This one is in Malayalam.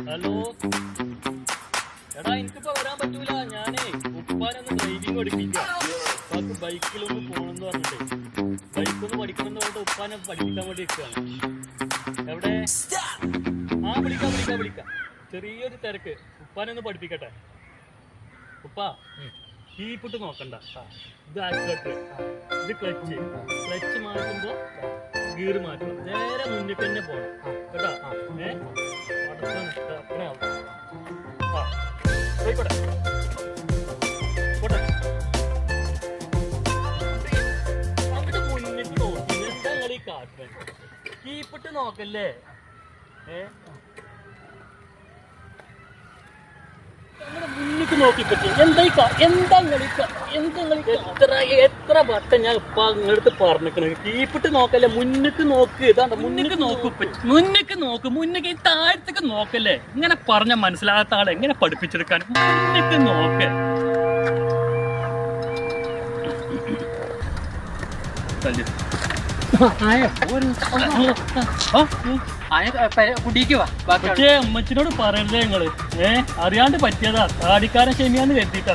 ഹലോ എടാ, എനിക്കിപ്പോ വരാൻ പറ്റൂല. ഞാനേ ഉപ്പാനൊന്ന് ഡ്രൈവിംഗ് പഠിപ്പിക്കാം. ഉപ്പാക്ക് ബൈക്കിലൊന്ന് പോകണമെന്ന് പറഞ്ഞിട്ടേ, ബൈക്കൊന്ന് പഠിക്കണമെന്ന് പറഞ്ഞിട്ട് ഉപ്പാനെ പഠിപ്പിക്കാൻ വേണ്ടി നിൽക്കുകയാണ്. എവിടെ? വിളിക്കാം. ചെറിയൊരു തിരക്ക്. ഉപ്പാനൊന്ന് പഠിപ്പിക്കട്ടെ. ഉപ്പാ, കീപ്പിട്ട് നോക്കണ്ട. ഇത് ആക്സിലേറ്റർ, ഇത് ക്ലച്ച് മാറ്റുമ്പോ ഗിയർ മാറ്റണം. നേരെ മുന്നിൽ തന്നെ പോകണം കേട്ടോ. അങ്ങോട്ട് മുന്നിട്ട് നോക്കി എന്താ കളി കാട്ടേ? കീപ്പിട്ട് നോക്കല്ലേ? മുന്നിട്ട് നോക്കി പറ്റി എത്ര വട്ടം ഞാൻ ഇപ്പൊ നിങ്ങളടുത്ത് പറഞ്ഞിരിക്കണ. കീപ്പിട്ട് നോക്കല്ലേ, മുന്നിക്ക് നോക്ക്. ഇതാണ്ട് മുന്നിക്ക് മുന്നിക്ക് ഈ താഴത്തേക്ക് നോക്കല്ലേ. ഇങ്ങനെ പറഞ്ഞ മനസ്സിലാകാത്ത ആളെ എങ്ങനെ പഠിപ്പിച്ചെടുക്കാൻ? മുന്നിക്ക് നോക്ക്. അമ്മച്ചിനോട് പറയരുതേ നിങ്ങള്. അറിയാണ്ട് പറ്റിയതാ. താടിക്കാരൻ ക്ഷമിയാന്ന് കരുതിട്ടാ.